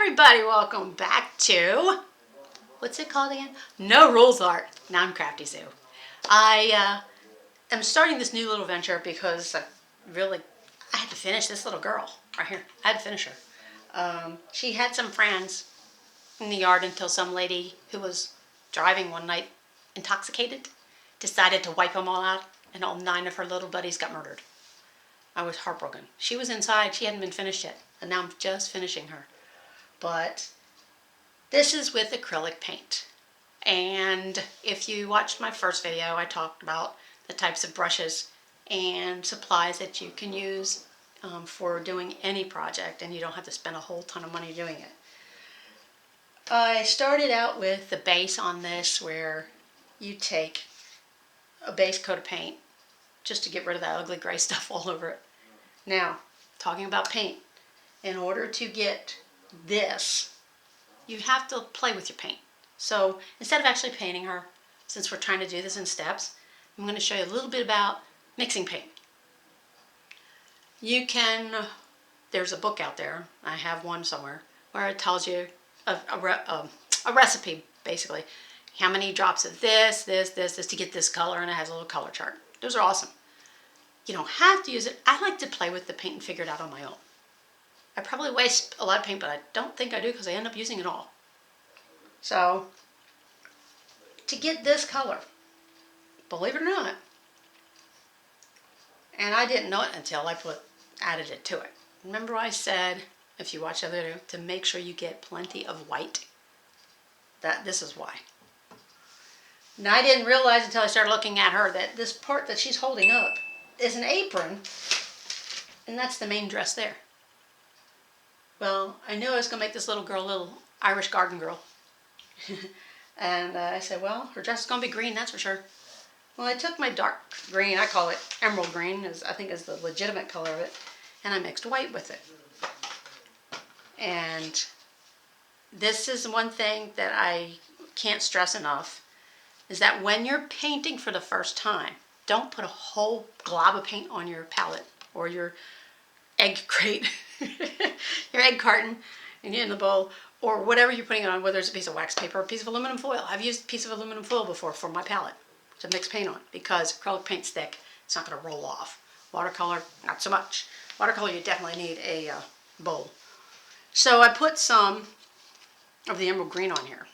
everybody, welcome back to, what's it called again? No Rules Art. Now I'm Crafty Sue. I am starting this new little venture because I had to finish this little girl right here. I had to finish her. She had some friends in the yard until some lady who was driving one night, intoxicated, decided to wipe them all out, and all 9 of her little buddies got murdered. I was heartbroken. She was inside. She hadn't been finished yet, and now I'm just finishing her. But this is with acrylic paint. And if you watched my first video, I talked about the types of brushes and supplies that you can use for doing any project, and you don't have to spend a whole ton of money doing it. I started out with the base on this, where you take a base coat of paint just to get rid of that ugly gray stuff all over it. Now, talking about paint, in order to get this, you have to play with your paint. So instead of actually painting her, since we're trying to do this in steps, I'm going to show you a little bit about mixing paint. You can, there's a book out there, I have one somewhere, where it tells you a recipe, basically. How many drops of this to get this color, and it has a little color chart. Those are awesome. You don't have to use it. I like to play with the paint and figure it out on my own. I probably waste a lot of paint, but I don't think I do because I end up using it all. So, to get this color, believe it or not, and I didn't know it until I added it to it. Remember I said, if you watch the video, to make sure you get plenty of white. This is why. Now, I didn't realize until I started looking at her that this part that she's holding up is an apron, and that's the main dress there. Well, I knew I was going to make this little girl a little Irish garden girl. And I said, well, her dress is going to be green, that's for sure. Well, I took my dark green, I call it emerald green, I think is the legitimate color of it, and I mixed white with it. And this is one thing that I can't stress enough, is that when you're painting for the first time, don't put a whole glob of paint on your palette or your egg crate, your egg carton in the bowl, or whatever you're putting it on, whether it's a piece of wax paper or a piece of aluminum foil. I've used a piece of aluminum foil before for my palette to mix paint on, because acrylic paint's thick, it's not going to roll off. Watercolor, not so much. Watercolor, you definitely need a bowl. So I put some of the emerald green on here.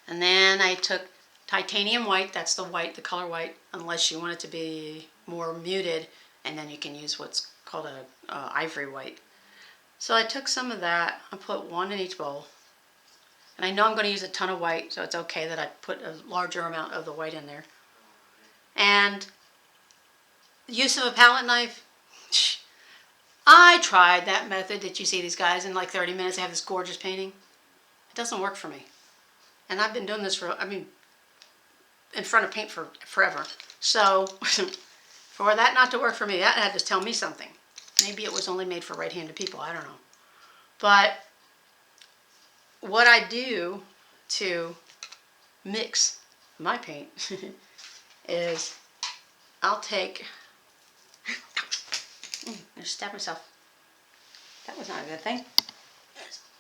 And then I took titanium white, that's the white, the color white, unless you want it to be more muted, and then you can use what's called a ivory white. So I took some of that, I put one in each bowl, and I know I'm going to use a ton of white, so it's okay that I put a larger amount of the white in there. And use of a palette knife, I tried that method that you see these guys in like 30 minutes, they have this gorgeous painting. It doesn't work for me. And I've been doing this in front of paint for forever. So, for that not to work for me, that had to tell me something. Maybe it was only made for right-handed people, I don't know. But what I do to mix my paint is I'll take, I just stabbed myself. That was not a good thing,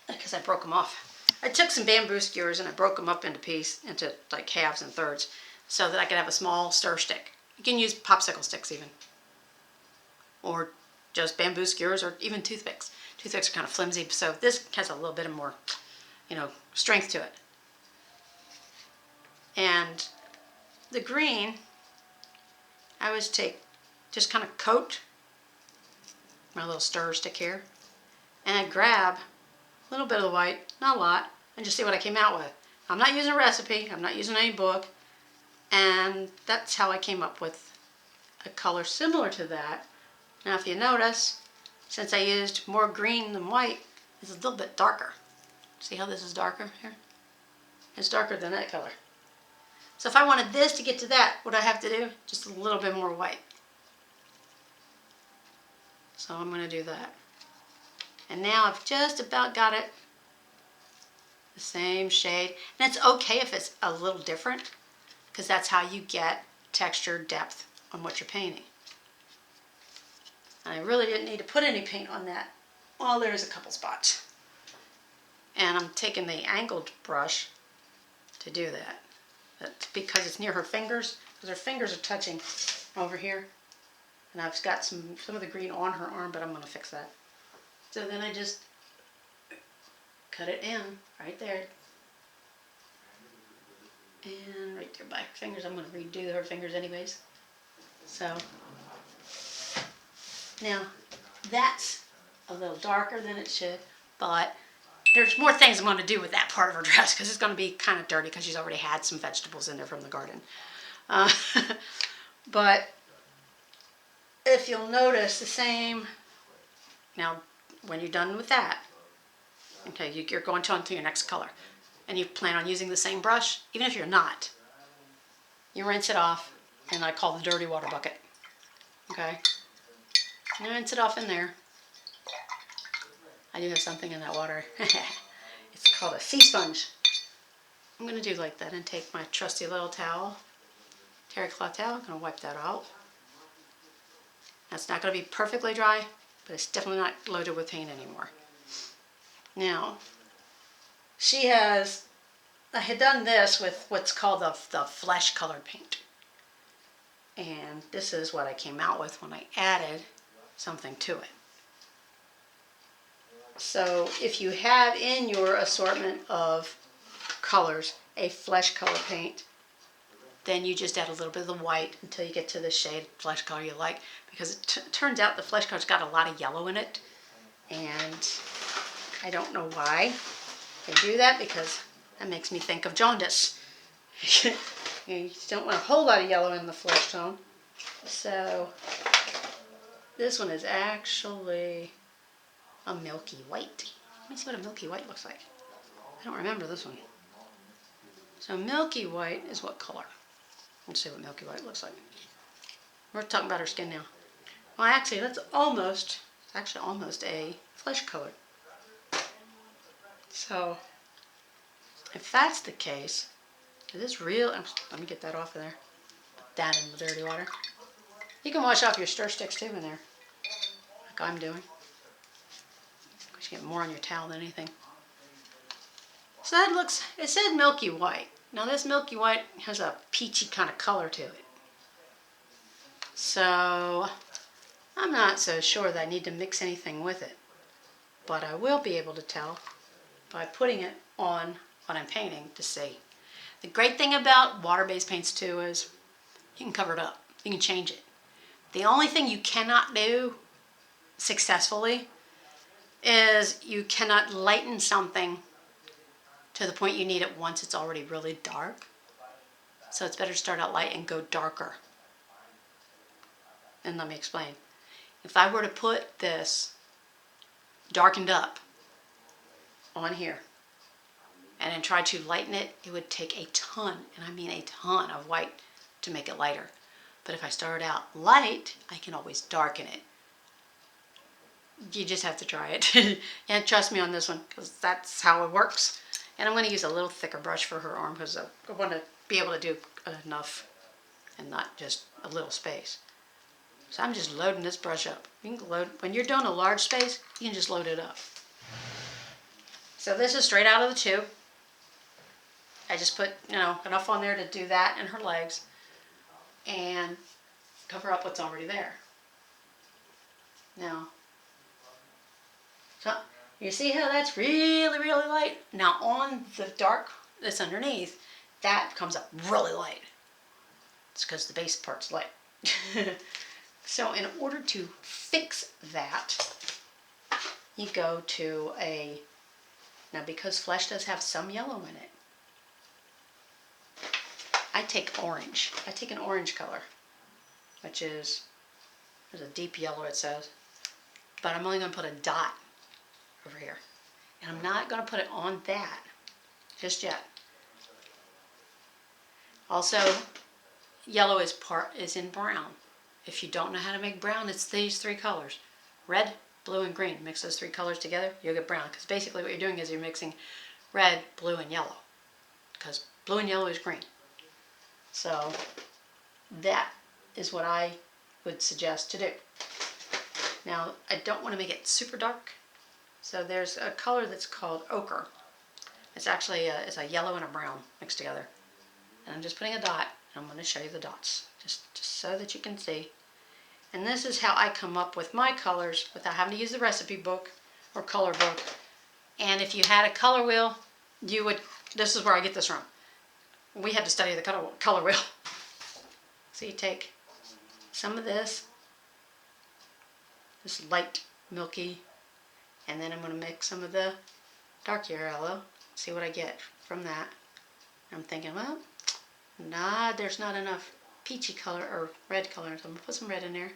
because I broke them off. I took some bamboo skewers and I broke them up into like halves and thirds, so that I could have a small stir stick. You can use popsicle sticks even, or just bamboo skewers, or even toothpicks. Toothpicks are kind of flimsy, so this has a little bit of more, strength to it. And the green, I always just kind of coat my little stir stick here, and I grab a little bit of the white, not a lot, and just see what I came out with. I'm not using a recipe, I'm not using any book, and that's how I came up with a color similar to that. Now if you notice, since I used more green than white, it's a little bit darker. See how this is darker here? It's darker than that color. So if I wanted this to get to that, what I have to do? Just a little bit more white. So I'm going to do that. And now I've just about got it the same shade. And it's okay if it's a little different, because that's how you get texture, depth on what you're painting. And I really didn't need to put any paint on that. Well, there's a couple spots. And I'm taking the angled brush to do that. That's because it's near her fingers, because her fingers are touching over here. And I've got some of the green on her arm, but I'm going to fix that. So then I just cut it in right there. And right there by her fingers. I'm going to redo her fingers anyways. So now that's a little darker than it should, but there's more things I'm going to do with that part of her dress because it's going to be kind of dirty because she's already had some vegetables in there from the garden. But if you'll notice the same, now when you're done with that, okay, you're going on to your next color, and you plan on using the same brush, even if you're not, you rinse it off, and I call the dirty water bucket, okay? You rinse it off in there. I do have something in that water. It's called a sea sponge. I'm going to do like that and take my trusty little towel, terry cloth towel. I'm going to wipe that out. That's not going to be perfectly dry, but it's definitely not loaded with paint anymore. Now, I had done this with what's called the flesh colored paint. And this is what I came out with when I added something to it. So if you have in your assortment of colors a flesh color paint, then you just add a little bit of the white until you get to the shade flesh color you like, because it turns out the flesh color's got a lot of yellow in it, and I don't know why they do that, because that makes me think of jaundice. You don't want a whole lot of yellow in the flesh tone. So this one is actually a milky white. Let me see what a milky white looks like. I don't remember this one. So milky white is what color? Let's see what milky white looks like. We're talking about her skin now. Well, actually, that's almost a flesh color. So if that's the case, is this real? Let me get that off of there. Put that in the dirty water. You can wash off your stir sticks too in there, like I'm doing. Because you get more on your towel than anything. So that looks, it said milky white. Now this milky white has a peachy kind of color to it. So I'm not so sure that I need to mix anything with it. But I will be able to tell by putting it on what I'm painting to see. The great thing about water-based paints too is you can cover it up. You can change it. The only thing you cannot do successfully is you cannot lighten something to the point you need it once it's already really dark. So it's better to start out light and go darker. And let me explain. If I were to put this darkened up on here and then try to lighten it, it would take a ton, and I mean a ton of white to make it lighter. But if I start out light, I can always darken it. You just have to try it. And trust me on this one, because that's how it works. And I'm going to use a little thicker brush for her arm because I want to be able to do enough and not just a little space. So I'm just loading this brush up. You can load, when you're doing a large space, you can just load it up. So this is straight out of the tube. I just put, enough on there to do that and her legs and cover up what's already there. Now, so you see how that's really, really light? Now on the dark that's underneath, that comes up really light. It's because the base part's light. So in order to fix that, you go to now because flesh does have some yellow in it, I take orange. I take an orange color, which is, there's a deep yellow it says, but I'm only going to put a dot over here. And I'm not going to put it on that just yet. Also, yellow is in brown. If you don't know how to make brown, it's these three colors. Red, blue, and green. Mix those three colors together, you'll get brown. Because basically what you're doing is you're mixing red, blue, and yellow. Because blue and yellow is green. So that is what I would suggest to do. Now, I don't want to make it super dark. So there's a color that's called Ochre. It's actually it's a yellow and a brown mixed together. And I'm just putting a dot, and I'm going to show you the dots, just so that you can see. And this is how I come up with my colors without having to use the recipe book or color book. And if you had a color wheel, you would, this is where I get this from. We had to study the color wheel. So you take some of this light milky, and then I'm going to mix some of the dark yellow, see what I get from that. I'm thinking, well, nah, there's not enough peachy color or red color, so I'm going to put some red in there.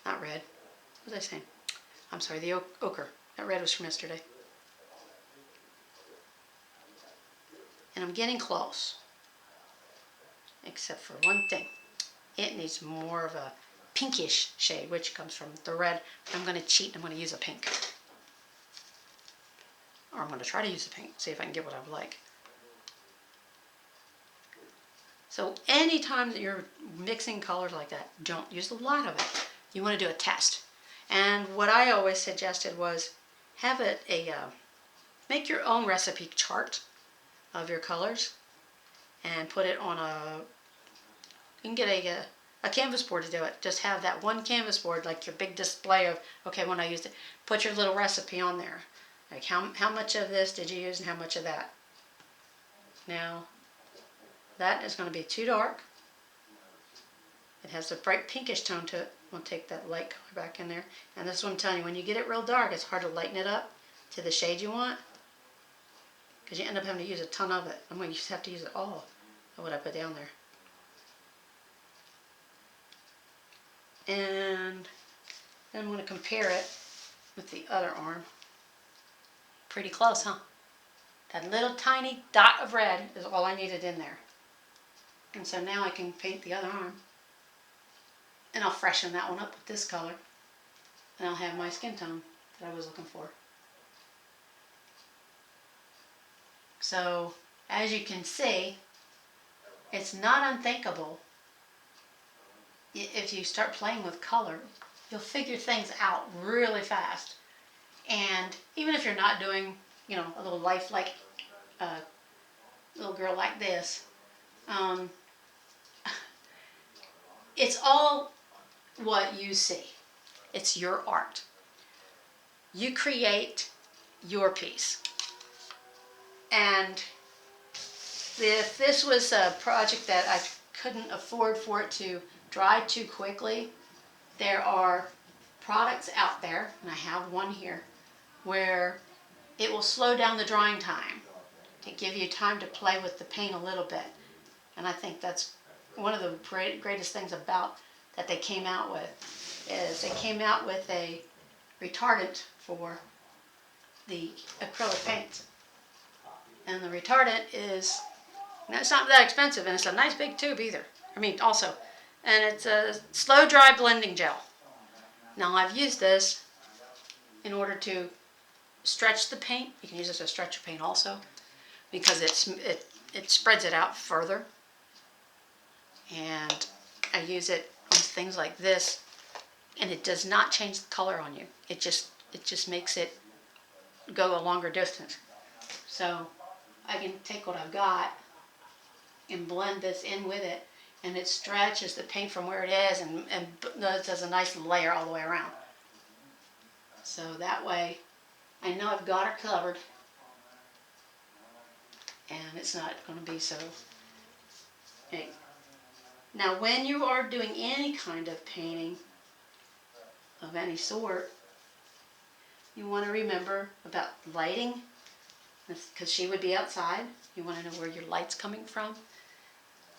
Not red. What was I saying? I'm sorry, the ochre. That red was from yesterday. And I'm getting close. Except for one thing. It needs more of a pinkish shade, which comes from the red. I'm going to cheat and I'm going to use a pink. Or I'm going to try to use a pink, see if I can get what I would like. So anytime that you're mixing colors like that, don't use a lot of it. You want to do a test. And what I always suggested was have it make your own recipe chart of your colors and put it on you can get a canvas board to do it. Just have that one canvas board, like your big display of, okay, when I used it, put your little recipe on there. Like how much of this did you use and how much of that. Now, that is going to be too dark. It has a bright pinkish tone to it. We'll take that light color back in there. And this is what I'm telling you, when you get it real dark, it's hard to lighten it up to the shade you want, because you end up having to use a ton of it. I'm going to have to use it all of what I put down there. And then I'm going to compare it with the other arm. Pretty close, huh? That little tiny dot of red is all I needed in there. And so now I can paint the other arm. And I'll freshen that one up with this color. And I'll have my skin tone that I was looking for. So, as you can see, it's not unthinkable. If you start playing with color, you'll figure things out really fast. And even if you're not doing, a little life like a little girl like this, it's all what you see. It's your art. You create your piece. And if this was a project that I couldn't afford for it to dry too quickly, there are products out there, and I have one here, where it will slow down the drying time to give you time to play with the paint a little bit. And I think that's one of the greatest things about that they came out with, is they came out with a retardant for the acrylic paints. And the retardant is, it's not that expensive, and it's a nice big tube either. Also. And it's a slow dry blending gel. Now I've used this in order to stretch the paint. You can use this to stretch your paint also, because it spreads it out further. And I use it on things like this, and it does not change the color on you. It just makes it go a longer distance. So I can take what I've got and blend this in with it, and it stretches the paint from where it is and does a nice layer all the way around. So that way I know I've got her covered, and it's not going to be so. Okay. Now when you are doing any kind of painting of any sort, you want to remember about lighting, because she would be outside. You want to know where your light's coming from.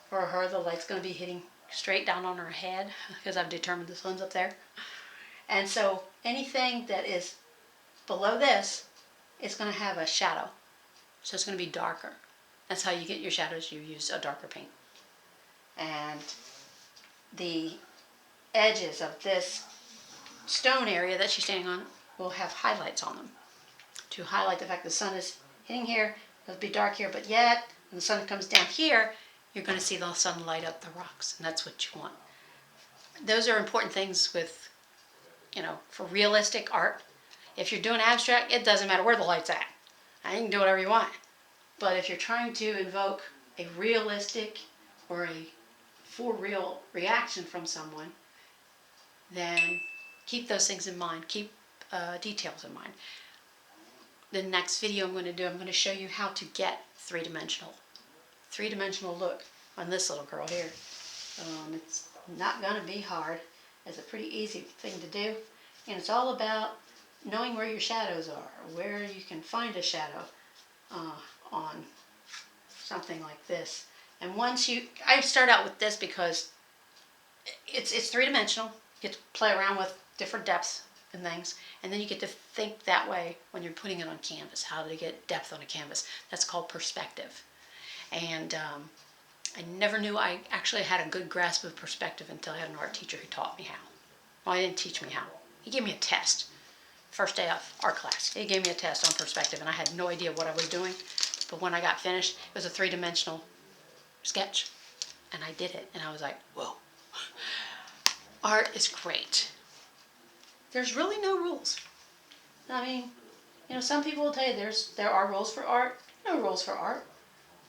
For her, the light's going to be hitting straight down on her head, because I've determined the sun's up there. And so anything that is below this is going to have a shadow. So it's going to be darker. That's how you get your shadows. You use a darker paint. And the edges of this stone area that she's standing on will have highlights on them to highlight the fact the sun is hitting here. It'll be dark here, but yet when the sun comes down here, you're going to see the sun light up the rocks, and that's what you want. Those are important things with, for realistic art. If you're doing abstract, it doesn't matter where the light's at. You can do whatever you want. But if you're trying to invoke a realistic or a for real reaction from someone, then keep those things in mind. Keep details in mind. The next video I'm going to show you how to get three-dimensional look on this little girl here. It's not going to be hard. It's a pretty easy thing to do. And it's all about knowing where your shadows are, where you can find a shadow on something like this. And I start out with this because it's three-dimensional. You get to play around with different depths and things, and then you get to think that way when you're putting it on canvas, how to get depth on a canvas. That's called perspective. And I never knew I actually had a good grasp of perspective until I had an art teacher who taught me how. Well, he didn't teach me how. He gave me a test. First day of art class, he gave me a test on perspective, and I had no idea what I was doing. But when I got finished, it was a three-dimensional sketch, and I did it, and I was like, whoa. Art is great. There's really no rules. I mean, some people will tell you there are rules for art. No rules for art,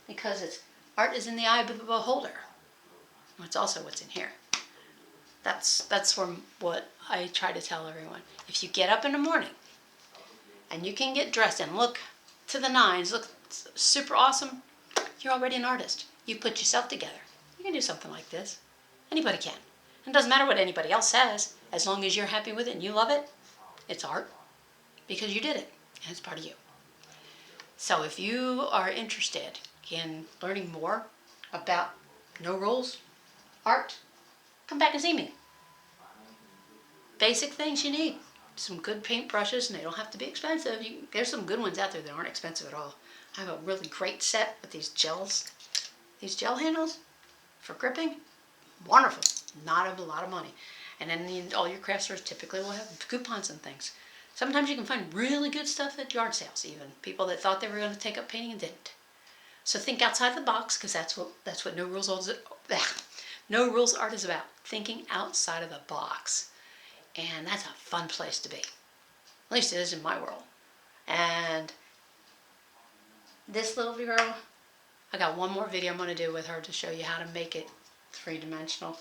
because art is in the eye of the beholder. It's also what's in here. That's what I try to tell everyone. If you get up in the morning and you can get dressed and look to the nines, look super awesome, you're already an artist. You put yourself together. You can do something like this. Anybody can. It doesn't matter what anybody else says. As long as you're happy with it and you love it, it's art because you did it and it's part of you. So if you are interested in learning more about no rules, art, come back and see me. Basic things you need. Some good paint brushes, and they don't have to be expensive. There's some good ones out there that aren't expensive at all. I have a really great set with these gels. These gel handles for gripping, wonderful. Not a lot of money. And then all your craft stores typically will have coupons and things. Sometimes you can find really good stuff at yard sales even. People that thought they were going to take up painting and didn't. So think outside the box, because that's what No Rules Art is about. Thinking outside of the box. And that's a fun place to be. At least it is in my world. And this little girl, I got one more video I'm going to do with her to show you how to make it three-dimensional.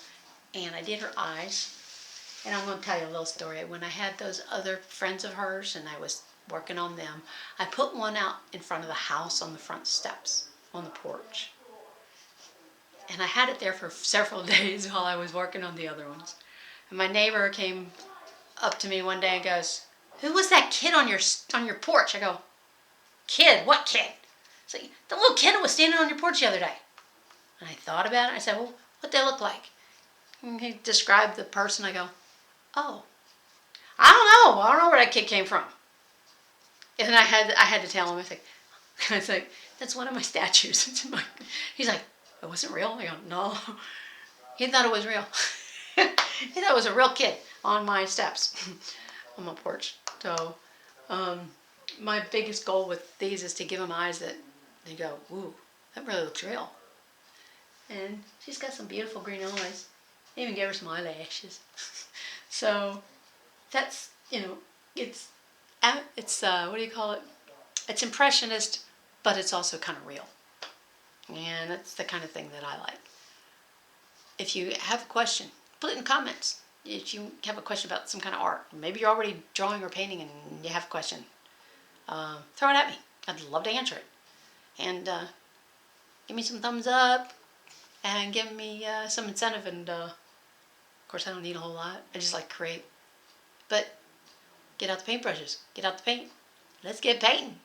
And I did her eyes. And I'm going to tell you a little story. When I had those other friends of hers and I was working on them, I put one out in front of the house on the front steps, on the porch. And I had it there for several days while I was working on the other ones. And my neighbor came up to me one day and goes, "Who was that kid on your porch?" I go, "Kid? What kid?" So the little kid who was standing on your porch the other day. And I thought about it. I said, "Well, what'd they look like?" And he described the person. I go, "Oh, I don't know. I don't know where that kid came from." And I had to tell him. I was like, "That's one of my statues." He's like, "It wasn't real?" I go, "No." He thought it was real. He thought it was a real kid on my steps, on my porch. So, my biggest goal with these is to give them eyes that they go, "Ooh, that really looks real." And she's got some beautiful green eyes. I even gave her some eyelashes. So, that's, it's what do you call it? It's impressionist, but it's also kind of real. And that's the kind of thing that I like. If you have a question, put it in comments. If you have a question about some kind of art, maybe you're already drawing or painting and you have a question, throw it at me. I'd love to answer it. And give me some thumbs up and give me some incentive. And of course, I don't need a whole lot. I just like to create. But get out the paintbrushes. Get out the paint. Let's get painting.